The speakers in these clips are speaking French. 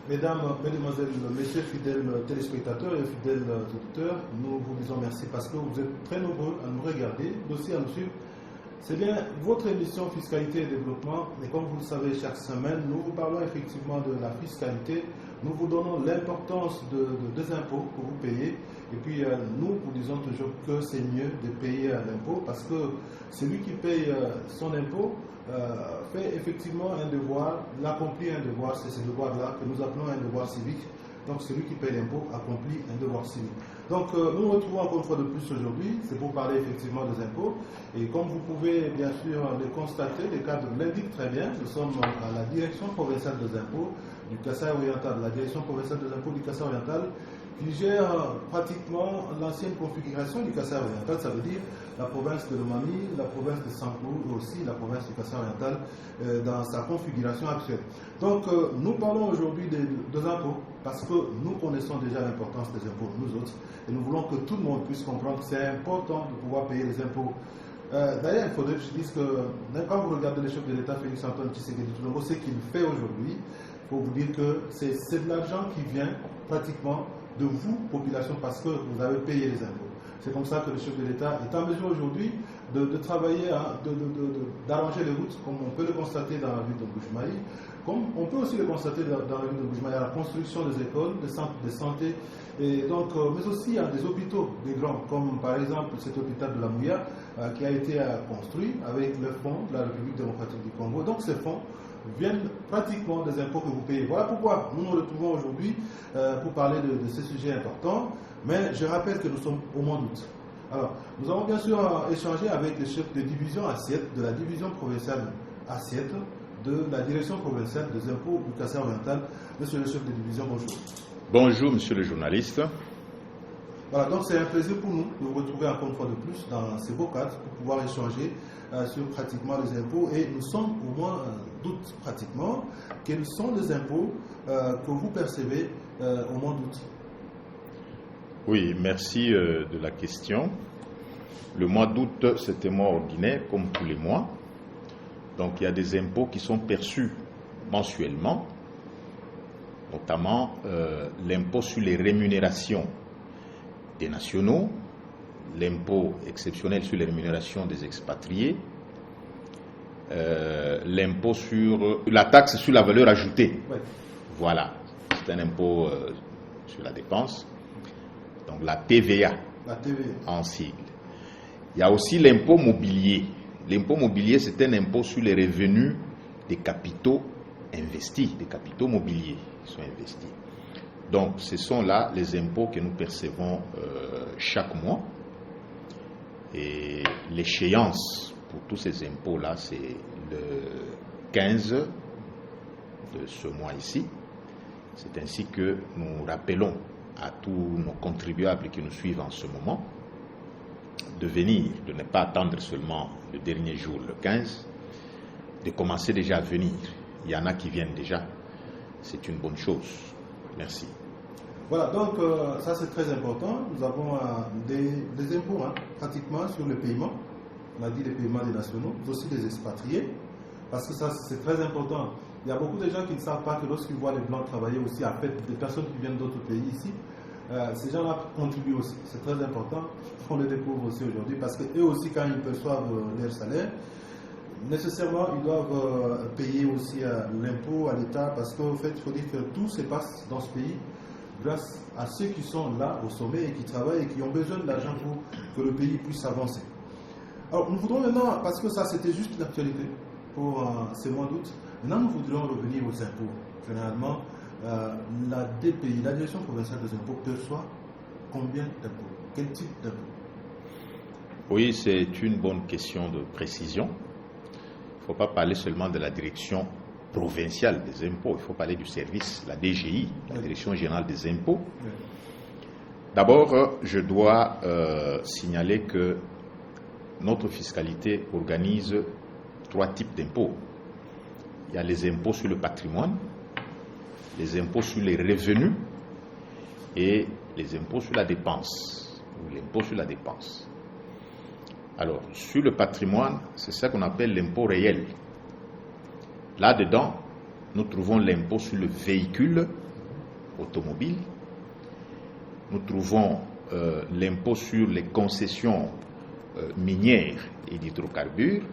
Mesdames, Mesdemoiselles, Messieurs, fidèles téléspectateurs et fidèles auditeurs, nous vous disons merci parce que vous êtes très nombreux à nous regarder, mais aussi à nous suivre. C'est bien votre émission Fiscalité et Développement, et comme vous le savez, chaque semaine, nous vous parlons effectivement de la fiscalité, nous vous donnons l'importance des impôts que vous payez, et puis nous vous disons toujours que c'est mieux de payer l'impôt parce que celui qui paye son impôt fait effectivement un devoir, l'accomplit un devoir, c'est ce devoir-là que nous appelons un devoir civique. Donc celui qui paye l'impôt accomplit un devoir civique. Donc nous nous retrouvons encore une fois de plus aujourd'hui, c'est pour parler effectivement des impôts. Et comme vous pouvez bien sûr le constater, les cadres l'indiquent très bien, nous sommes à la direction provinciale des impôts du Kasaï oriental, la direction provinciale des impôts du Kasaï oriental qui gère pratiquement l'ancienne configuration du Kasaï oriental, ça veut dire la province de Lomami, la province de Saint-Cloud et aussi la province du Kasaï oriental dans sa configuration actuelle. Donc nous parlons aujourd'hui des impôts parce que nous connaissons déjà l'importance des impôts, nous autres, et nous voulons que tout le monde puisse comprendre que c'est important de pouvoir payer les impôts. D'ailleurs, il faudrait que je dise que quand vous regardez le chef de l'État, Félix Antoine Tshisekedi Tshilombo, ce qu'il fait aujourd'hui, il faut vous dire que c'est de l'argent qui vient pratiquement de vous, population, parce que vous avez payé les impôts. C'est comme ça que le chef de l'État est en mesure aujourd'hui de travailler, d'arranger les routes, comme on peut le constater dans la ville de Mbuji-Mayi, comme on peut aussi le constater dans la ville de Mbuji-Mayi, la construction des écoles, des centres de santé, et donc, mais aussi il y a des hôpitaux, des grands, comme par exemple cet hôpital de la Mouya, qui a été construit avec le fonds de la République démocratique du Congo. Donc ces fonds viennent pratiquement des impôts que vous payez. Voilà pourquoi nous nous retrouvons aujourd'hui pour parler de ces sujets importants. Mais je rappelle que nous sommes au mois d'août. Alors, nous avons bien sûr échangé avec le chef de division assiette, de la division provinciale assiette, de la direction provinciale des impôts du Kasaï oriental. Monsieur le chef de division, bonjour. Bonjour, monsieur le journaliste. Voilà, donc c'est un plaisir pour nous de vous retrouver encore une fois de plus dans ces beaux cadres pour pouvoir échanger sur pratiquement les impôts. Et nous sommes au mois d'août pratiquement. Quels sont les impôts que vous percevez au mois d'août? Oui, merci de la question. Le mois d'août, c'est un mois ordinaire comme tous les mois. Donc il y a des impôts qui sont perçus mensuellement, notamment l'impôt sur les rémunérations des nationaux, l'impôt exceptionnel sur les rémunérations des expatriés, l'impôt sur la taxe sur la valeur ajoutée. Oui. Voilà, c'est un impôt sur la dépense. Donc la TVA, en sigle. Il y a aussi l'impôt mobilier. L'impôt mobilier, c'est un impôt sur les revenus des capitaux investis, des capitaux mobiliers qui sont investis. Donc ce sont là les impôts que nous percevons chaque mois. Et l'échéance pour tous ces impôts-là, c'est le 15 de ce mois ici. C'est ainsi que nous rappelons à tous nos contribuables qui nous suivent en ce moment de venir, de ne pas attendre seulement le dernier jour, le 15, de commencer déjà à venir. Il y en a qui viennent déjà. C'est une bonne chose. Merci. Voilà, donc ça c'est très important. Nous avons des impôts pratiquement sur le paiement. On a dit les paiements des nationaux, mais aussi des expatriés, parce que ça c'est très important. Il y a beaucoup de gens qui ne savent pas que lorsqu'ils voient les Blancs travailler aussi, en fait, des personnes qui viennent d'autres pays ici, ces gens-là contribuent aussi. C'est très important qu'on les découvre aussi aujourd'hui, parce qu'eux aussi, quand ils perçoivent leur salaire, nécessairement, ils doivent payer aussi l'impôt à l'État, parce qu'en fait, il faut dire que tout se passe dans ce pays grâce à ceux qui sont là au sommet et qui travaillent et qui ont besoin de l'argent pour que le pays puisse avancer. Alors, nous voudrons maintenant, parce que ça c'était juste l'actualité pour ces mois d'août, maintenant nous voudrions revenir aux impôts. Généralement, la DPI, la Direction provinciale des impôts, perçoit combien d'impôts? Quel type d'impôts? Oui, c'est une bonne question de précision. Il ne faut pas parler seulement de la direction provinciale des impôts, il faut parler du service, la DGI, la Direction générale des impôts. Oui. D'abord, je dois signaler que notre fiscalité organise 3 types d'impôts. Il y a les impôts sur le patrimoine, les impôts sur les revenus et les impôts sur la dépense, ou l'impôt sur la dépense. Alors, sur le patrimoine, c'est ça qu'on appelle l'impôt réel. Là-dedans, nous trouvons l'impôt sur le véhicule automobile. Nous trouvons l'impôt sur les concessions minières et d'hydrocarbures.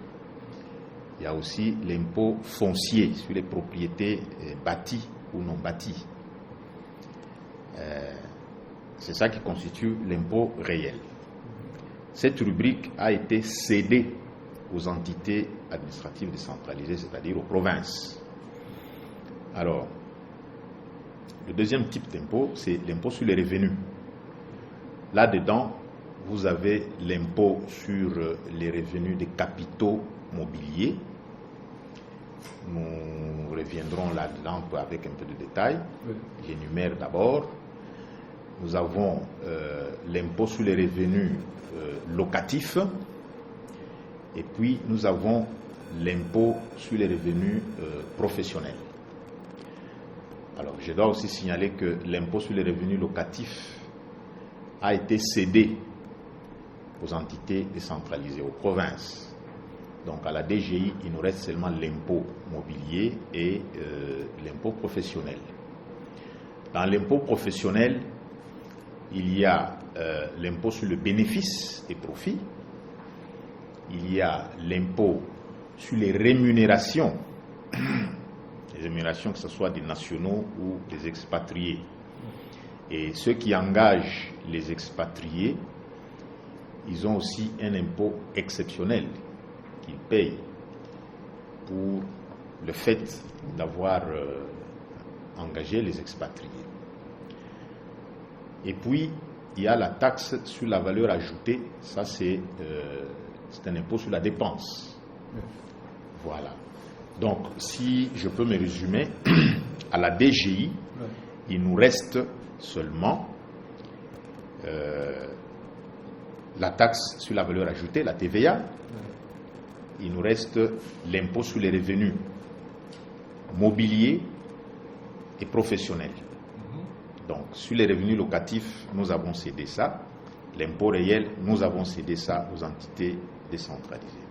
Il y a aussi l'impôt foncier sur les propriétés bâties ou non bâties. C'est ça qui constitue l'impôt réel. Cette rubrique a été cédée aux entités administratives décentralisées, c'est-à-dire aux provinces. Alors, le deuxième type d'impôt, c'est l'impôt sur les revenus. Là-dedans, vous avez l'impôt sur les revenus des capitaux mobiliers. Nous reviendrons là-dedans avec un peu de détail. Oui. J'énumère d'abord. Nous avons l'impôt sur les revenus locatifs. Et puis, nous avons l'impôt sur les revenus professionnels. Alors, je dois aussi signaler que l'impôt sur les revenus locatifs a été cédé aux entités décentralisées, aux provinces. Donc, à la DGI, il nous reste seulement l'impôt mobilier et l'impôt professionnel. Dans l'impôt professionnel, il y a l'impôt sur le bénéfice et profit. Il y a l'impôt sur les rémunérations, que ce soit des nationaux ou des expatriés. Et ceux qui engagent les expatriés, ils ont aussi un impôt exceptionnel qu'ils payent pour le fait d'avoir engagé les expatriés. Et puis, il y a la taxe sur la valeur ajoutée. Ça, c'est un impôt sur la dépense. Voilà. Donc, si je peux me résumer, à la DGI, il nous reste seulement la taxe sur la valeur ajoutée, la TVA. Il nous reste l'impôt sur les revenus mobiliers et professionnels. Donc, sur les revenus locatifs, nous avons cédé ça. L'impôt réel, nous avons cédé ça aux entités décentralisées.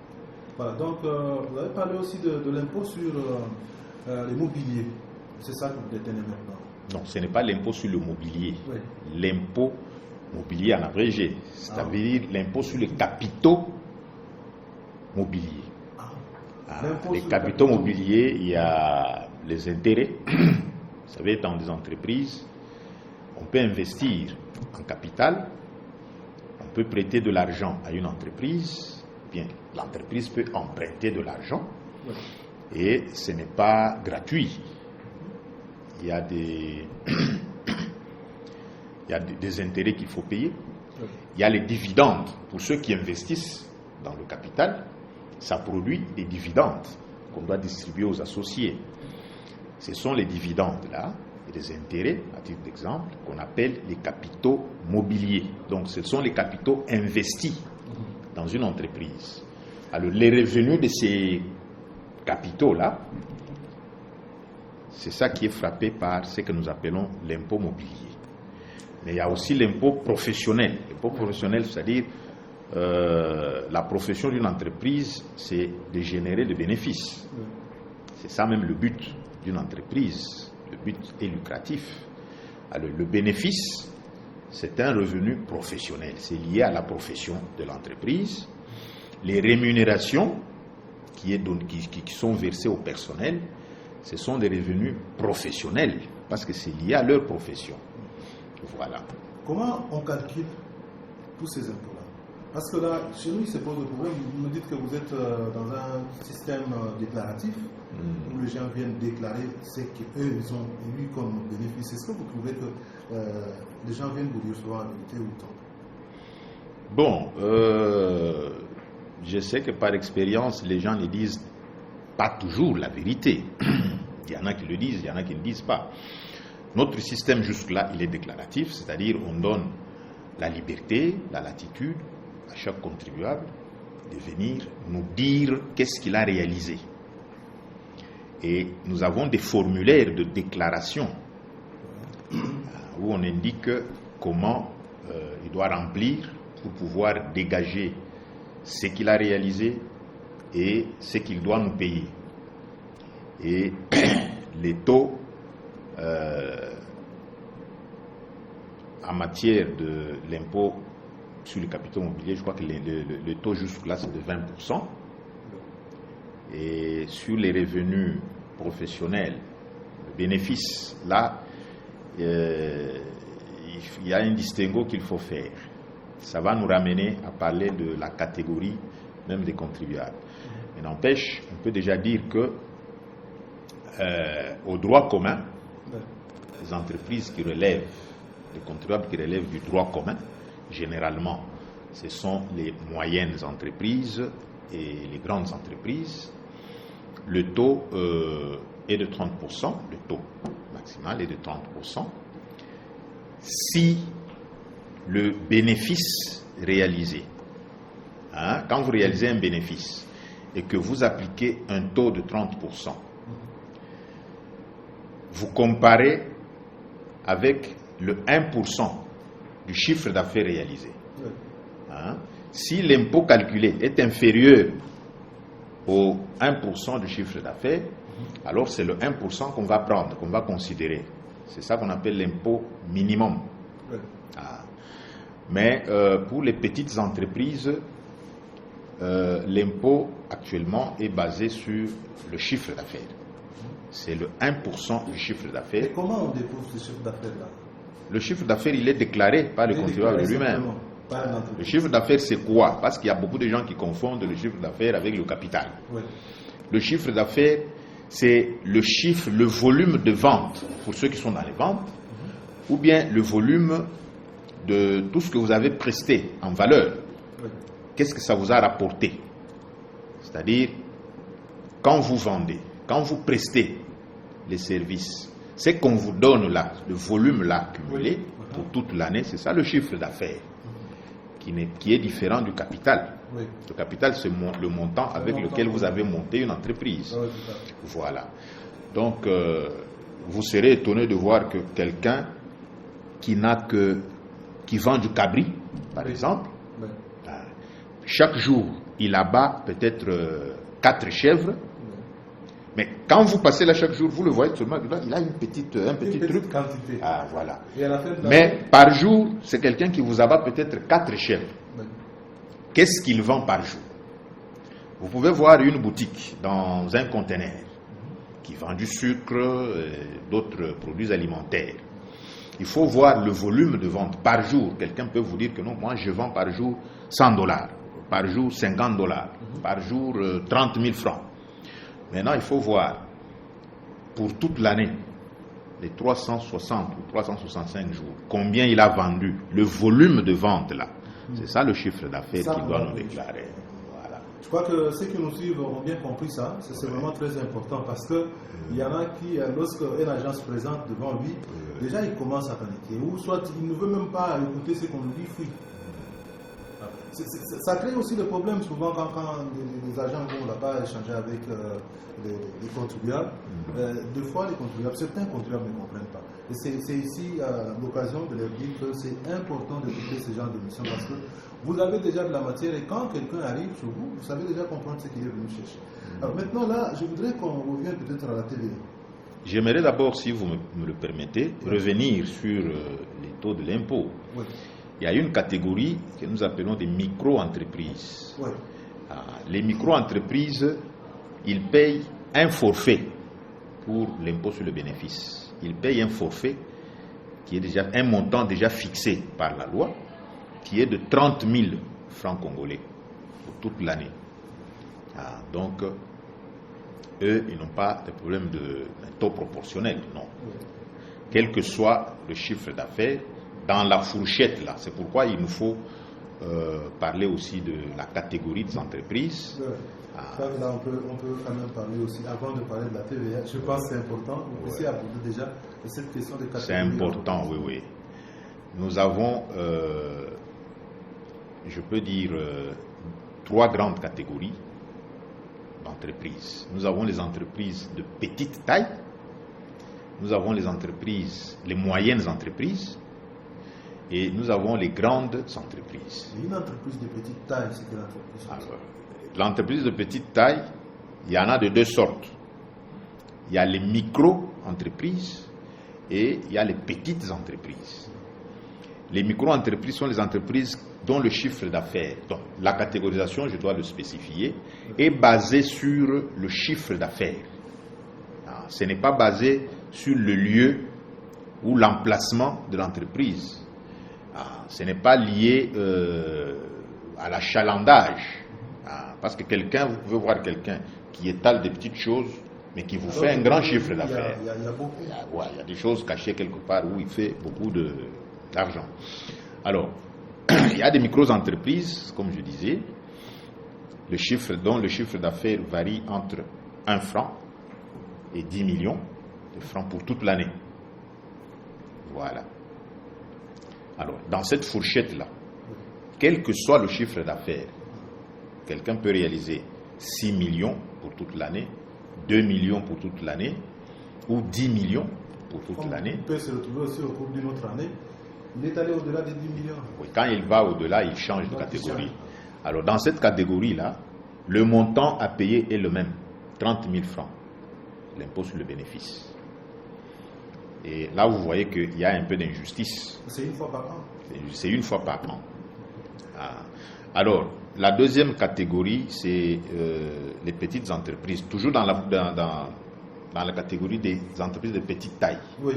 Voilà, donc vous avez parlé aussi de l'impôt sur les mobiliers. C'est ça que vous détenez maintenant? Non, ce n'est pas l'impôt sur le mobilier. Oui. L'impôt mobilier en abrégé, c'est-à-dire l'impôt sur les capitaux mobiliers. Les capitaux mobiliers, il y a les intérêts. Vous savez, dans des entreprises, on peut investir en capital, on peut prêter de l'argent à une entreprise, bien, l'entreprise peut emprunter de l'argent, et ce n'est pas gratuit. Il y a des intérêts qu'il faut payer. Il y a les dividendes. Pour ceux qui investissent dans le capital, ça produit des dividendes qu'on doit distribuer aux associés. Ce sont les dividendes-là, et les intérêts, à titre d'exemple, qu'on appelle les capitaux mobiliers. Donc, ce sont les capitaux investis dans une entreprise. Alors, les revenus de ces capitaux-là, c'est ça qui est frappé par ce que nous appelons l'impôt mobilier. Mais il y a aussi l'impôt professionnel. L'impôt professionnel, c'est-à-dire la profession d'une entreprise, c'est de générer des bénéfices. C'est ça même le but d'une entreprise. Le but est lucratif. Alors, le bénéfice, c'est un revenu professionnel. C'est lié à la profession de l'entreprise. Les rémunérations qui sont versées au personnel, ce sont des revenus professionnels parce que c'est lié à leur profession. Voilà. Comment on calcule tous ces impôts-là? Parce que là, chez nous, il se pose le problème. Vous me dites que vous êtes dans un système déclaratif où les gens viennent déclarer ce qu'eux, ils ont eu comme bénéfice. Est-ce que vous trouvez que les gens viennent vous dire souvent la vérité ou tant? Bon, je sais que par expérience, les gens ne disent pas toujours la vérité. Il y en a qui le disent, il y en a qui ne disent pas. Notre système jusque-là, il est déclaratif, c'est-à-dire on donne la liberté, la latitude à chaque contribuable de venir nous dire qu'est-ce qu'il a réalisé. Et nous avons des formulaires de déclaration où on indique comment il doit remplir pour pouvoir dégager ce qu'il a réalisé et ce qu'il doit nous payer. Et les taux en matière de l'impôt sur le capital immobilier, je crois que le taux jusque-là c'est de 20%. Et sur les revenus professionnels, le bénéfice, là, il y a un distinguo qu'il faut faire. Ça va nous ramener à parler de la catégorie même des contribuables. Mais n'empêche, on peut déjà dire que au droit commun, les entreprises qui relèvent, les contribuables qui relèvent du droit commun, généralement, ce sont les moyennes entreprises et les grandes entreprises. Le taux est de 30%, le taux maximal est de 30%. Si le bénéfice réalisé, quand vous réalisez un bénéfice et que vous appliquez un taux de 30%, vous comparez avec le 1% du chiffre d'affaires réalisé. Si l'impôt calculé est inférieur au 1% du chiffre d'affaires, alors c'est le 1% qu'on va prendre, qu'on va considérer. C'est ça qu'on appelle l'impôt minimum. Mais pour les petites entreprises, l'impôt actuellement est basé sur le chiffre d'affaires. C'est le 1% du chiffre d'affaires. Et comment on dépose ce chiffre d'affaires-là? Le chiffre d'affaires, il est déclaré par le contribuable lui-même. Le chiffre d'affaires, c'est quoi? Parce qu'il y a beaucoup de gens qui confondent le chiffre d'affaires avec le capital. Oui. Le chiffre d'affaires, c'est le chiffre, le volume de vente, pour ceux qui sont dans les ventes, ou bien le volume de tout ce que vous avez presté en valeur. Oui. Qu'est-ce que ça vous a rapporté? C'est-à-dire, quand vous vendez, quand vous prestez les services, c'est qu'on vous donne là, le volume là accumulé pour toute l'année, c'est ça le chiffre d'affaires, qui est différent du capital. Oui. Le capital, c'est le montant avec lequel vous avez monté une entreprise. Oui, voilà. Donc, vous serez étonné de voir que quelqu'un qui vend du cabri, par exemple, chaque jour, il abat peut-être 4 chèvres. Mais quand vous passez là chaque jour, vous le voyez seulement, il a un petit truc. Quantité. Voilà. Mais par jour, c'est quelqu'un qui vous abat peut-être 4 chèvres. Oui. Qu'est-ce qu'il vend par jour? Vous pouvez voir une boutique dans un conteneur qui vend du sucre et d'autres produits alimentaires. Il faut voir le volume de vente par jour. Quelqu'un peut vous dire que non, moi je vends par jour $100, par jour $50, par jour 30 000 francs. Maintenant, il faut voir, pour toute l'année, les 360 ou 365 jours, combien il a vendu, le volume de vente là. C'est ça le chiffre d'affaires qu'il doit nous déclarer. Voilà. Je crois que ceux qui nous suivent ont bien compris ça. C'est vraiment très important parce qu'il y en a qui, lorsqu'une agence se présente devant lui, déjà il commence à paniquer. Ou soit il ne veut même pas écouter ce qu'on lui dit, fuit. Ça crée aussi des problèmes souvent quand les agents vont là-bas échanger avec les contribuables. Des fois, les contribuables, certains contribuables ne comprennent pas. Et c'est ici l'occasion de leur dire que c'est important d'écouter ce genre d'émission parce que vous avez déjà de la matière et quand quelqu'un arrive chez vous, vous savez déjà comprendre ce qu'il est venu chercher. Alors maintenant, là, je voudrais qu'on revienne peut-être à la TVA. J'aimerais d'abord, si vous me le permettez, revenir sur les taux de l'impôt. Oui. Il y a une catégorie que nous appelons des micro-entreprises. Ouais. Les micro-entreprises, ils payent un forfait pour l'impôt sur le bénéfice. Ils payent un forfait qui est déjà un montant déjà fixé par la loi, qui est de 30 000 francs congolais pour toute l'année. Donc, eux, ils n'ont pas de problème d'un taux proportionnel, non. Ouais. Quel que soit le chiffre d'affaires, dans la fourchette là, c'est pourquoi il nous faut parler aussi de la catégorie des entreprises. Ouais. Là, on peut quand même parler aussi, avant de parler de la TVA, je pense que c'est important, vous puissiez aborder déjà cette question de catégorie. C'est important, oui. Nous avons, je peux dire, 3 grandes catégories d'entreprises. Nous avons les entreprises de petite taille, nous avons les entreprises, les moyennes entreprises, et nous avons les grandes entreprises. Une entreprise de petite taille, c'est quelle entreprise? Alors, l'entreprise de petite taille, il y en a de 2 sortes. Il y a les micro-entreprises et il y a les petites entreprises. Les micro-entreprises sont les entreprises dont le chiffre d'affaires, donc la catégorisation, je dois le spécifier, est basée sur le chiffre d'affaires. Ce n'est pas basé sur le lieu ou l'emplacement de l'entreprise. Ce n'est pas lié à l'achalandage. Parce que vous pouvez voir quelqu'un qui étale des petites choses, mais qui vous fait un grand chiffre d'affaires. Il y a beaucoup. Il y a des choses cachées quelque part où il fait beaucoup d'argent. Alors, il y a des micro-entreprises, comme je disais, dont le chiffre d'affaires varie entre 1 franc et 10 millions de francs pour toute l'année. Voilà. Alors, dans cette fourchette-là, quel que soit le chiffre d'affaires, quelqu'un peut réaliser 6 millions pour toute l'année, 2 millions pour toute l'année, ou 10 millions pour toute l'année. Il peut se retrouver aussi au cours d'une autre année. Il est allé au-delà des 10 millions. Oui, quand il va au-delà, il change de catégorie. Alors, dans cette catégorie-là, le montant à payer est le même, 30 000 francs, l'impôt sur le bénéfice. Et là, vous voyez qu'il y a un peu d'injustice. C'est une fois par an. C'est une fois par an. Alors, la deuxième catégorie, c'est les petites entreprises. Toujours dans la catégorie des entreprises de petite taille. Oui.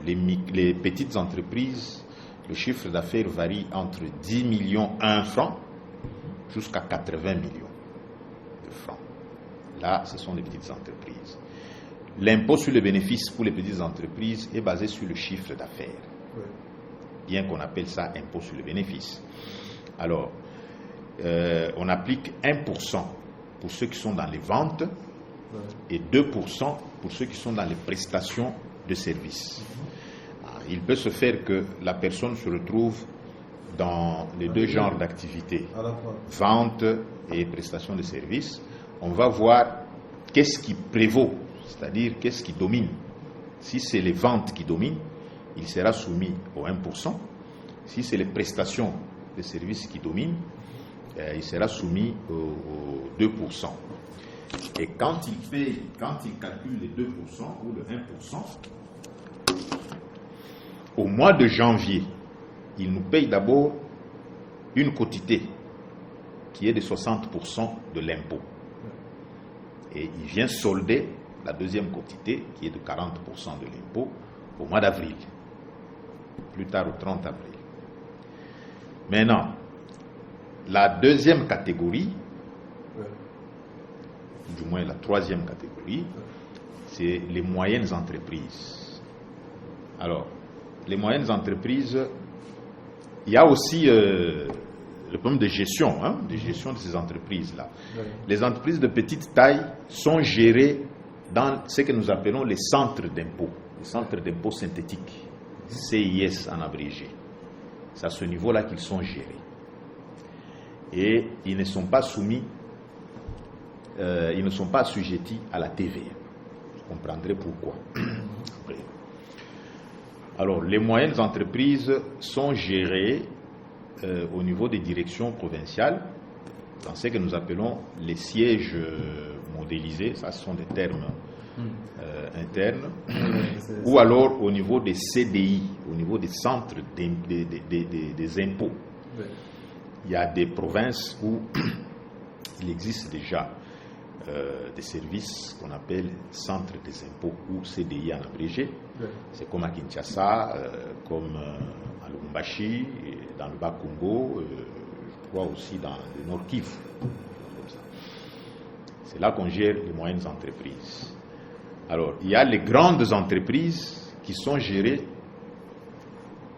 Les petites entreprises, le chiffre d'affaires varie entre 10 millions 1 franc jusqu'à 80 millions de francs. Là, ce sont les petites entreprises. L'impôt sur le bénéfice pour les petites entreprises est basé sur le chiffre d'affaires. Oui. Bien qu'on appelle ça impôt sur le bénéfice. Alors, on applique 1% pour ceux qui sont dans les ventes et 2% pour ceux qui sont dans les prestations de services. Il peut se faire que la personne se retrouve dans les deux genres d'activités, vente et prestation de services. On va voir qu'est-ce qui prévaut, c'est-à-dire qu'est-ce qui domine. Si c'est les ventes qui dominent, il sera soumis au 1%. Si c'est les prestations de services qui dominent, il sera soumis au 2%. Et quand il calcule les 2% ou le 1%, au mois de janvier, il nous paye d'abord une quotité qui est de 60% de l'impôt. Et il vient solder la deuxième quotité qui est de 40% de l'impôt au mois d'avril, plus tard au 30 avril. Maintenant, la deuxième catégorie, du moins la troisième catégorie, c'est les moyennes entreprises. Alors, les moyennes entreprises, il y a aussi le problème de gestion de ces entreprises-là. Oui. Les entreprises de petite taille sont gérées dans ce que nous appelons les centres d'impôt, les centres d'impôt synthétiques, CIS en abrégé. C'est à ce niveau-là qu'ils sont gérés. Et ils ne sont pas soumis, ils ne sont pas assujettis à la TVA. Vous comprendrez pourquoi. Alors, les moyennes entreprises sont gérées au niveau des directions provinciales, dans ce que nous appelons les sièges modélisés, ça ce sont des termes internes, ou alors au niveau des CDI, au niveau des centres des impôts. Il y a des provinces où il existe déjà des services qu'on appelle centres des impôts ou CDI en abrégé. C'est comme à Kinshasa, comme à Lubumbashi, dans le Bas-Congo, je crois aussi dans le Nord Kivu. C'est là qu'on gère les moyennes entreprises. Alors, il y a les grandes entreprises qui sont gérées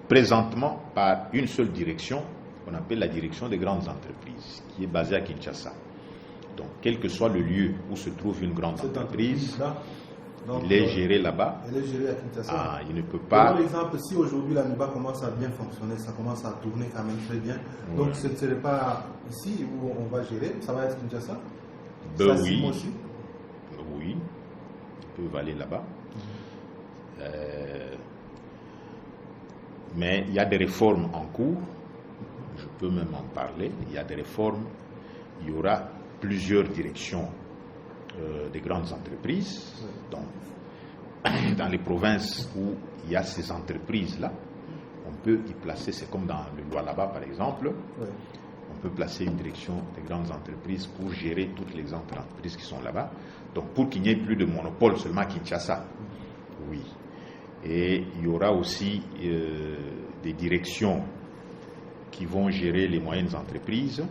présentement par une seule direction, qu'on appelle la direction des grandes entreprises, qui est basée à Kinshasa. Donc, quel que soit le lieu où se trouve une grande entreprise, il est géré là-bas. Elle est gérée à Kinshasa. Il ne peut pas. Par exemple, si aujourd'hui la NIBA commence à bien fonctionner, ça commence à tourner quand même très bien. Donc, ce ne serait pas ici où on va gérer, ça va être Kinshasa. Oui. Oui. Ils peuvent aller là-bas. Mais il y a des réformes en cours. Je peux même en parler. Il y a des réformes. Il y aura plusieurs directions des grandes entreprises. Donc, dans les provinces où il y a ces entreprises-là, on peut y placer, c'est comme dans le loi là-bas par exemple, Ouais. on peut placer une direction des grandes entreprises pour gérer toutes les entreprises qui sont là-bas. Donc pour qu'il n'y ait plus de monopole seulement à Kinshasa. Oui. Et il y aura aussi des directions qui vont gérer les moyennes entreprises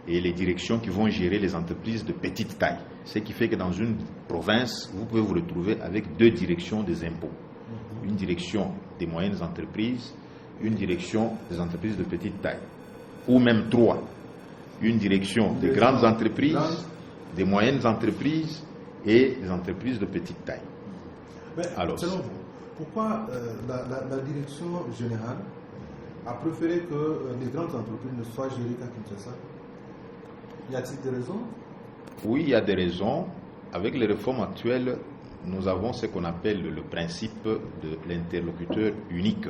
et les directions qui vont gérer les entreprises de petite taille. Ce qui fait que dans une province, vous pouvez vous retrouver avec 2 directions des impôts. Une direction des moyennes entreprises, une direction des entreprises de petite taille. Ou même 3. Une direction des grandes entreprises, des moyennes entreprises et des entreprises de petite taille. Mais, alors, selon vous, pourquoi la direction générale a préféré que les grandes entreprises ne soient gérées qu'à Kinshasa? Y a-t-il des raisons? Oui, il y a des raisons. Avec les réformes actuelles, nous avons ce qu'on appelle le principe de l'interlocuteur unique.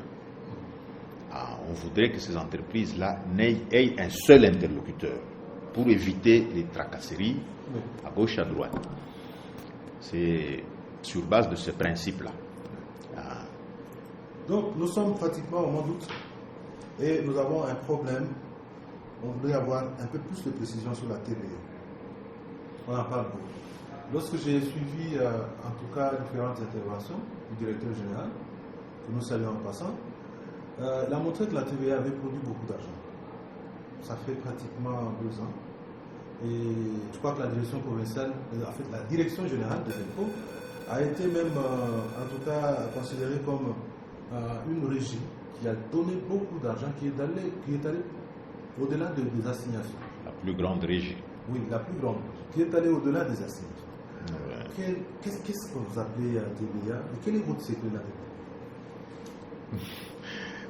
On voudrait que ces entreprises-là aient un seul interlocuteur pour éviter les tracasseries à gauche, à droite. C'est sur base de ce principe-là. Donc, nous sommes pratiquement au mois d'août et nous avons un problème. On voudrait avoir un peu plus de précision sur la TVA. On en parle beaucoup. Lorsque j'ai suivi, en tout cas, différentes interventions du directeur général, que nous saluons en passant, il a montré que la TVA avait produit beaucoup d'argent. Ça fait pratiquement 2 ans. Et je crois que la direction provinciale, en fait, la direction générale des impôts a été même, en tout cas, considérée comme une régie qui a donné beaucoup d'argent, qui est allée au-delà des assignations. La plus grande régie. Oui, la plus grande, qui est allée au-delà des assignations. Ouais. Qu'est-ce que vous appelez TVA et quel est votre secret là-dedans?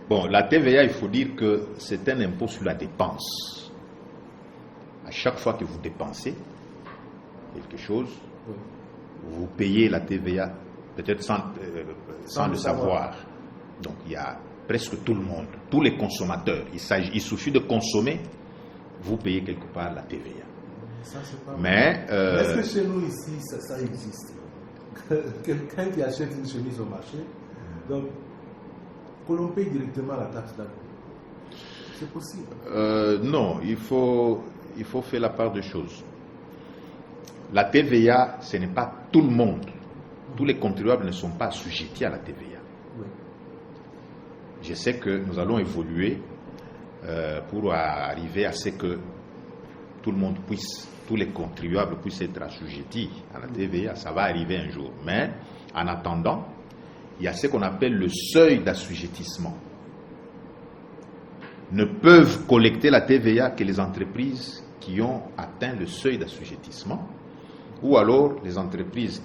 Bon, la TVA, il faut dire que c'est un impôt sur la dépense. À chaque fois que vous dépensez quelque chose, Oui. vous payez la TVA, peut-être sans le savoir. Donc il y a presque tout le monde, tous les consommateurs. Il suffit de consommer, vous payez quelque part la TVA. Ça, c'est pas Mais est-ce que chez nous ici, ça existe? Quelqu'un qui achète une chemise au marché, donc, que l'on paye directement la taxe là. C'est possible? Non, il faut faire la part des choses. La TVA, ce n'est pas tout le monde. Tous les contribuables ne sont pas assujettis à la TVA. Oui. Je sais que nous allons évoluer pour arriver à ce que tout le monde tous les contribuables puissent être assujettis à la TVA. Ça va arriver un jour. Mais en attendant, il y a ce qu'on appelle le seuil d'assujettissement. Ne peuvent collecter la TVA que les entreprises qui ont atteint le seuil d'assujettissement, ou alors les entreprises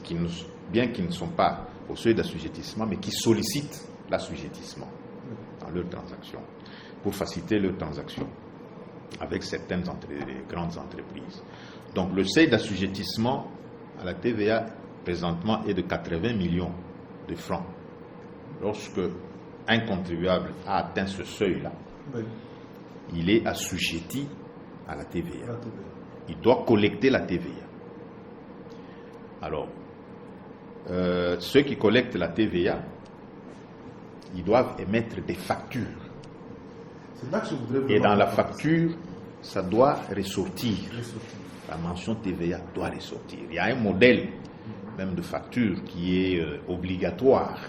bien qu'ils ne sont pas au seuil d'assujettissement, mais qui sollicitent l'assujettissement dans leurs transactions, pour faciliter leurs transactions avec certaines grandes entreprises. Donc le seuil d'assujettissement à la TVA présentement est de 80 millions de francs. Lorsque un contribuable a atteint ce seuil-là, Oui. il est assujetti à la TVA. La TVA. Il doit collecter la TVA. Alors, ceux qui collectent la TVA, ils doivent émettre des factures. C'est là que je voudrais Et dans la vraiment facture, ça doit ressortir. ressortir. La mention TVA doit ressortir. Il y a un modèle même de facture qui est obligatoire.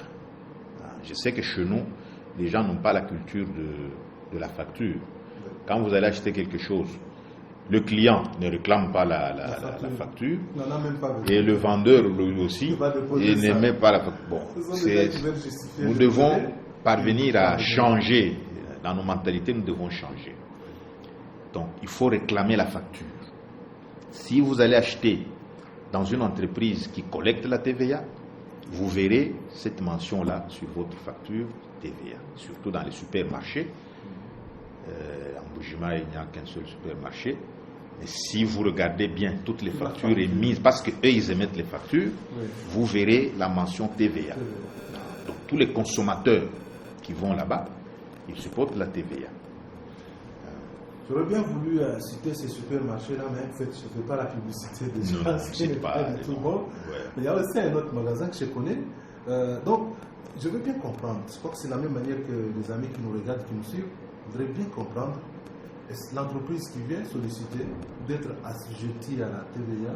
Je sais que chez nous, les gens n'ont pas la culture de la facture. Quand vous allez acheter quelque chose, le client ne réclame pas la facture, Il n'en a même pas besoin. et le vendeur lui aussi, il n'aimait pas la facture. Bon, nous devons parvenir à changer. Dans nos mentalités, nous devons changer. Donc, il faut réclamer la facture. Si vous allez acheter dans une entreprise qui collecte la TVA, vous verrez cette mention-là sur votre facture TVA, surtout dans les supermarchés. En Bujumbura, il n'y a qu'un seul supermarché. Mais si vous regardez bien toutes les factures émises, parce qu'eux, ils émettent les factures, vous verrez la mention TVA. Donc, tous les consommateurs qui vont là-bas, ils supportent la TVA. J'aurais bien voulu citer ces supermarchés-là, mais en fait, je ne fais pas la publicité des gens. Non, c'est pas du tout bon. Ouais. Mais il y a aussi un autre magasin que je connais. Donc, Je veux bien comprendre. Je crois que c'est la même manière que les amis qui nous regardent, qui nous suivent. Je voudrais bien comprendre. Est-ce l'entreprise qui vient solliciter d'être assujettie à la TVA,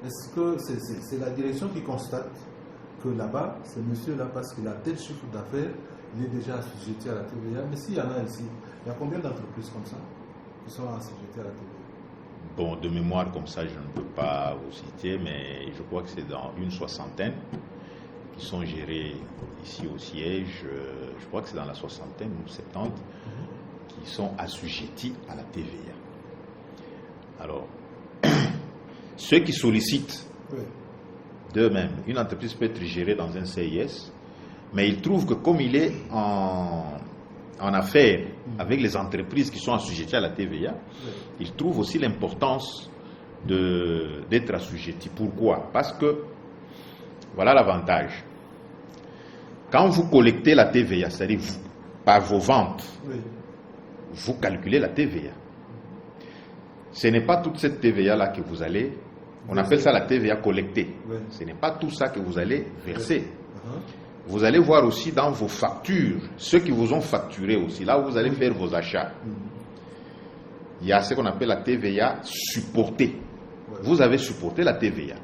est-ce que c'est la direction qui constate que là-bas, ce monsieur-là, parce qu'il a tel chiffre d'affaires, il est déjà assujetti à la TVA? Mais s'il y en a ici, il y a combien d'entreprises comme ça qui sont assujetties à la TVA? Bon, de mémoire comme ça, je ne peux pas vous citer, mais je crois que c'est dans une soixantaine qui sont gérés ici au siège. Je crois que c'est dans la soixantaine ou 70 qui sont assujettis à la TVA. Alors, ceux qui sollicitent d'eux-mêmes, une entreprise peut être gérée dans un CIS, mais ils trouvent que comme il est en affaires avec les entreprises qui sont assujetties à la TVA, ils trouvent aussi l'importance d'être assujettis. Pourquoi? Parce que, voilà l'avantage. Quand vous collectez la TVA, c'est-à-dire par vos ventes, vous calculez la TVA. Ce n'est pas toute cette TVA-là que vous allez, on appelle ça la TVA collectée. Ce n'est pas tout ça que vous allez verser. Vous allez voir aussi dans vos factures, ceux qui vous ont facturé aussi, là où vous allez faire vos achats. Il y a ce qu'on appelle la TVA supportée. Vous avez supporté la TVA,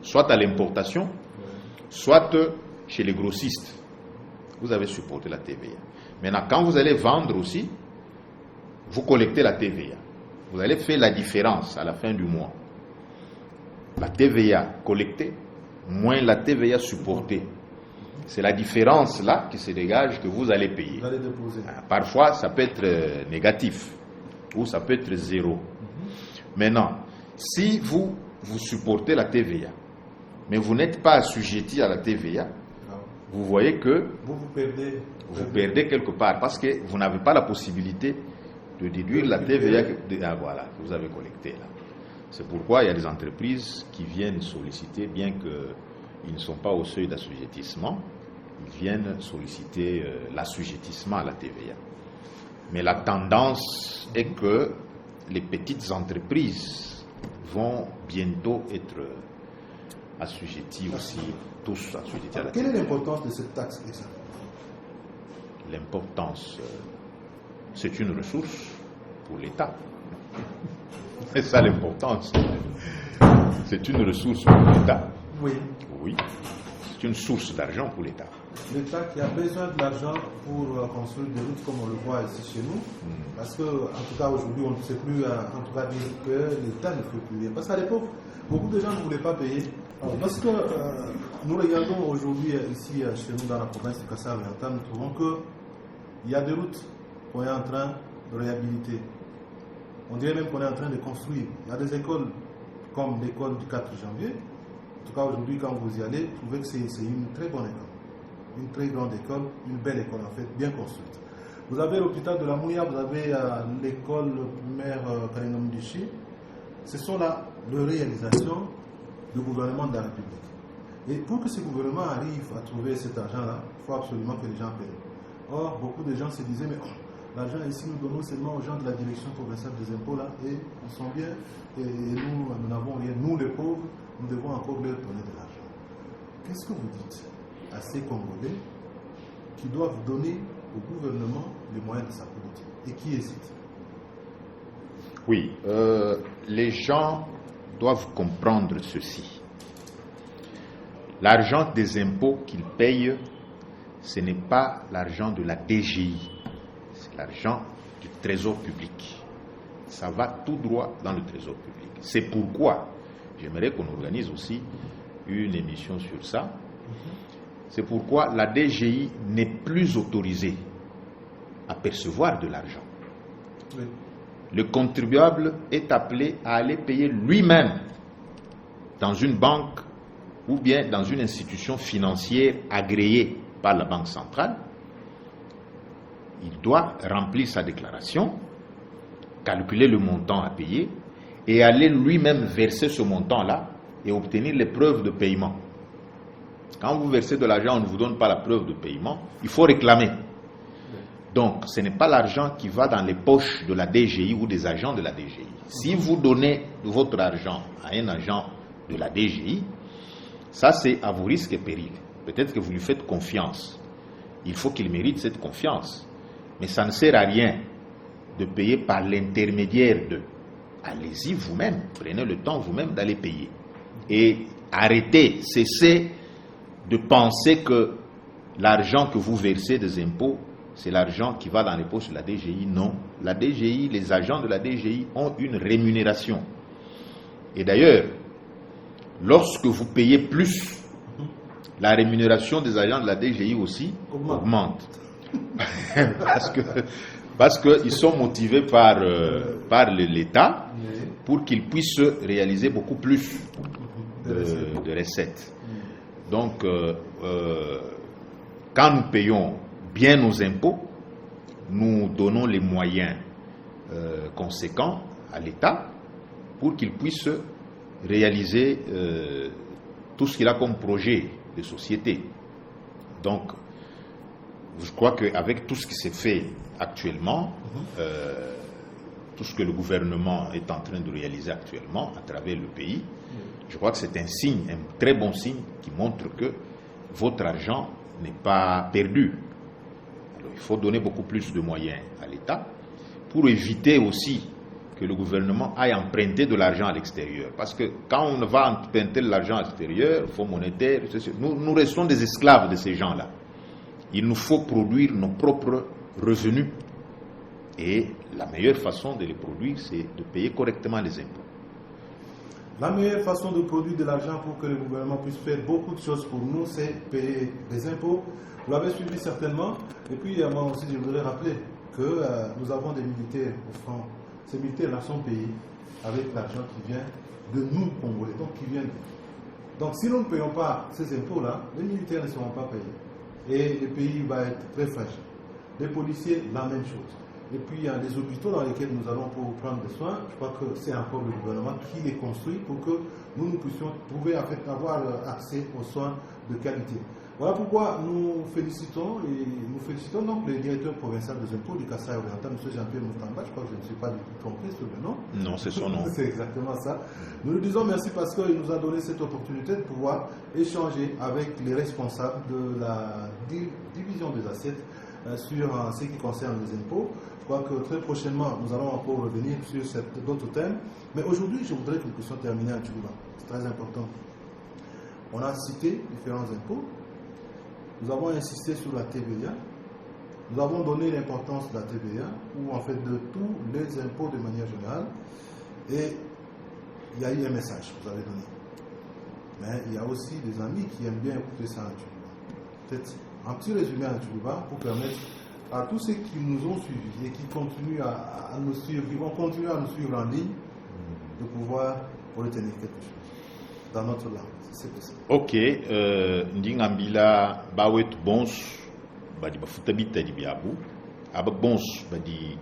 soit à l'importation, soit chez les grossistes. Vous avez supporté la TVA. Maintenant, quand vous allez vendre aussi, vous collectez la TVA. Vous allez faire la différence à la fin du mois. La TVA collectée, moins la TVA supportée. C'est la différence là qui se dégage que vous allez payer. Vous allez déposer. Parfois, ça peut être négatif ou ça peut être zéro. Maintenant, si vous supportez la TVA, mais vous n'êtes pas assujetti à la TVA, vous voyez que vous perdez quelque part parce que vous n'avez pas la possibilité de déduire la TVA que vous avez collectée là. C'est pourquoi il y a des entreprises qui viennent solliciter, bien qu'ils ne sont pas au seuil d'assujettissement, ils viennent solliciter l'assujettissement à la TVA. Mais la tendance est que les petites entreprises vont bientôt être assujetties aussi, tous assujettis à la TVA. Quelle est l'importance de cette taxe exactement? L'importance, c'est une ressource pour l'État. C'est ça l'importance. C'est une ressource pour l'État. Oui. Oui. C'est une source d'argent pour l'État. L'État qui a besoin de l'argent pour construire des routes comme on le voit ici chez nous. Parce que, en tout cas, aujourd'hui, on ne sait plus, en tout cas, dire que l'État ne fait plus rien. Parce qu'à l'époque, beaucoup de gens ne voulaient pas payer. Parce que nous regardons aujourd'hui, ici, chez nous, dans la province de Kassa-Oriental, nous trouvons qu'il y a des routes qu'on est en train de réhabiliter. On dirait même qu'on est en train de construire. Il y a des écoles comme l'école du 4 janvier. En tout cas, aujourd'hui, quand vous y allez, vous trouvez que c'est une très bonne école. Une très grande école, une belle école en fait, bien construite. Vous avez l'hôpital de la Mouya, vous avez l'école primaire Karingam Duchi. Ce sont là les réalisations du gouvernement de la République. Et pour que ce gouvernement arrive à trouver cet argent-là, il faut absolument que les gens payent. Or, beaucoup de gens se disaient, mais l'argent ici, nous donnons seulement aux gens de la direction provinciale des impôts là, et ils sont bien, et nous n'avons rien. Nous, les pauvres, nous devons encore leur donner de l'argent. Qu'est-ce que vous dites à ces Congolais qui doivent donner au gouvernement les moyens de sa politique et qui hésitent? Oui, les gens doivent comprendre ceci. L'argent des impôts qu'ils payent, ce n'est pas l'argent de la DGI, c'est l'argent du trésor public. Ça va tout droit dans le trésor public. C'est pourquoi j'aimerais qu'on organise aussi une émission sur ça. C'est pourquoi la DGI n'est plus autorisée à percevoir de l'argent. Oui. Le contribuable est appelé à aller payer lui-même dans une banque ou bien dans une institution financière agréée par la Banque centrale. Il doit remplir sa déclaration, calculer le montant à payer et aller lui-même verser ce montant-là et obtenir les preuves de paiement. Quand vous versez de l'argent, on ne vous donne pas la preuve de paiement, il faut réclamer. Donc, ce n'est pas l'argent qui va dans les poches de la DGI ou des agents de la DGI. Si vous donnez votre argent à un agent de la DGI, ça c'est à vos risques et périls. peut-être que vous lui faites confiance. Il faut qu'il mérite cette confiance. Mais ça ne sert à rien de payer par l'intermédiaire de. Allez-y vous-même, prenez le temps vous-même d'aller payer. Et arrêtez, cessez de penser que l'argent que vous versez des impôts, c'est l'argent qui va dans les poches de la DGI. Non, la DGI, les agents de la DGI ont une rémunération. Et d'ailleurs, lorsque vous payez plus, la rémunération des agents de la DGI aussi augmente. parce qu'ils sont motivés par l'État pour qu'ils puissent réaliser beaucoup plus de recettes. Donc, quand nous payons bien nos impôts, nous donnons les moyens conséquents à l'État pour qu'il puisse réaliser tout ce qu'il a comme projet de société. Donc, je crois qu'avec tout ce qui s'est fait actuellement, tout ce que le gouvernement est en train de réaliser actuellement à travers le pays, je crois que c'est un signe, un très bon signe qui montre que votre argent n'est pas perdu. Alors, il faut donner beaucoup plus de moyens à l'État pour éviter aussi que le gouvernement aille emprunter de l'argent à l'extérieur. Parce que quand on va emprunter de l'argent à l'extérieur, fonds monétaires, nous restons des esclaves de ces gens-là. Il nous faut produire nos propres revenus. Et la meilleure façon de les produire, c'est de payer correctement les impôts. La meilleure façon de produire de l'argent pour que le gouvernement puisse faire beaucoup de choses pour nous, c'est payer des impôts. Vous l'avez suivi certainement. Et puis, moi aussi, je voudrais rappeler que nous avons des militaires au front. Ces militaires-là sont payés avec l'argent qui vient de nous, Congolais, donc qui vient de nous. Donc, si nous ne payons pas ces impôts-là, les militaires ne seront pas payés. Et le pays va être très fragile. Les policiers, la même chose. Et puis, il y a des hôpitaux dans lesquels nous allons pour prendre des soins. Je crois que c'est encore le gouvernement qui les construit pour que nous puissions avoir accès aux soins de qualité. Voilà pourquoi nous félicitons donc le directeur provincial des impôts du Kasaï oriental, M. Jean-Pierre Moutamba. Je crois que je ne me suis pas du tout trompé sur le nom. Non, c'est son nom. C'est exactement ça. Nous lui disons merci parce qu'il nous a donné cette opportunité de pouvoir échanger avec les responsables de la division des assiettes sur ce qui concerne les impôts. Je crois que très prochainement, nous allons encore revenir sur d'autres thèmes. Mais aujourd'hui, je voudrais que nous puissions terminer en Djibouti. C'est très important. On a cité différents impôts. Nous avons insisté sur la TVA. Nous avons donné l'importance de la TVA, ou en fait de tous les impôts de manière générale. Et il y a eu un message que vous avez donné. Mais il y a aussi des amis qui aiment bien écouter ça en Djibouti. Peut-être un petit résumé en Djibouti pour permettre à tous ceux qui nous ont suivis et qui continuent à nous suivre, qui vont continuer à nous suivre en ligne, de pouvoir retenir quelque chose dans notre langue, si c'est possible. Ok, ndingambila bawet bons badi bafuta bita di biabu aba bons badi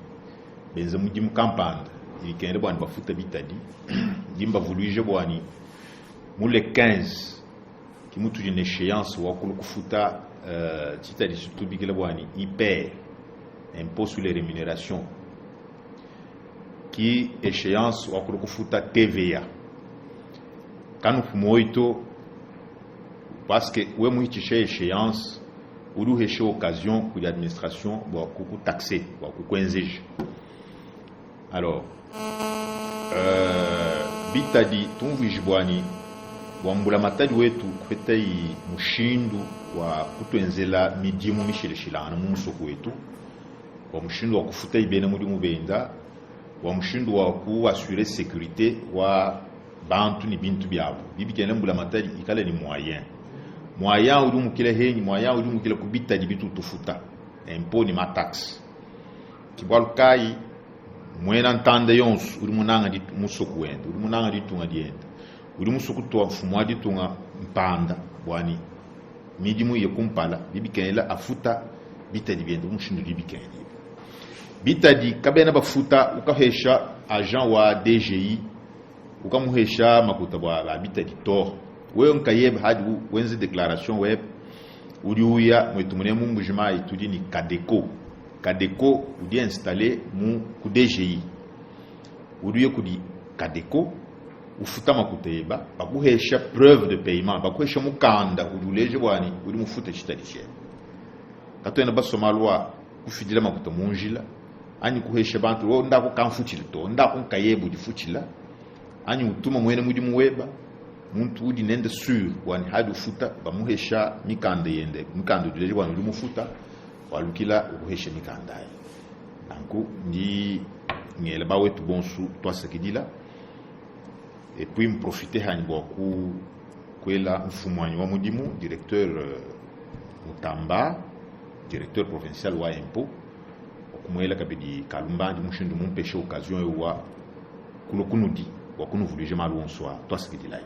benza mudim campanda il kende bwan bafuta bita di dimba vouluje bwani mule 15 qui mutu une échéance wa kulukufuta tita di surtout bigela bwani hyper impôt sur les rémunérations qui échéance wa kulukufuta TVA kanu fumoito parce que ouais moi tu échéance ou du heche occasion pour l'administration bon coucou taxé bon coucou enzeje alors bitadi tunvijibwani wambula matadi wetu kwetai mushindu wa kutwenzela midimu mishilishilana mu musoko wetu wa mushindu wa kufuta ibene muri mubenda wa mushindu wa ku assurer sécurité wa bantu ni bintu byabo bibikene mbula matadi ikale ni moyen uri mukile henyi moyen uri mukile kubita dibitu tufuta impôt ni matax kibwalukai mwena ntande yonsu uri munanga di musoku wenda uri munanga di tunga dienda uri musoku to fumwa di tunga mpanda bwani midimu ye kumpala bibikenela afuta bita dibienda mushindu dibikenela bita di kabena bafuta ukahesha agent wa DGI ukamuhesha makuta bwa bita di to wewe nkayeb hadi wenze declaration web uriuya mwetumune mu mbujima itudi ni Cadeco udi installé mu ku DGI uriye kudi Cadeco ufuta makuteba bakuhesha preuve de paiement bakuhesha mukanda uduleje bwani uri mufuta chitalishe katwena basoma lwa kufidila makuta munjila anyi kuhesha bantu wo ndako kamfutile to ndako nkayebu difutila anyi utuma mwene mudi muweba muntu udi nende sur wani hadi ufuta bamuhesha mikanda yende mikanda uduleje bwani uri mufuta walukila ukuhesha mikanda yi nanku ndi ngele ba wetu bonsu twasekidila et puis me profiter hanbo ku kwela mfumwanyi wa mudimu directeur Mutamba directeur provincial wa impôt okumwela kabidi kalumbandi mushindu mumpesha occasion wa kulokunudi wa kunuvulije malu onswa twasekidila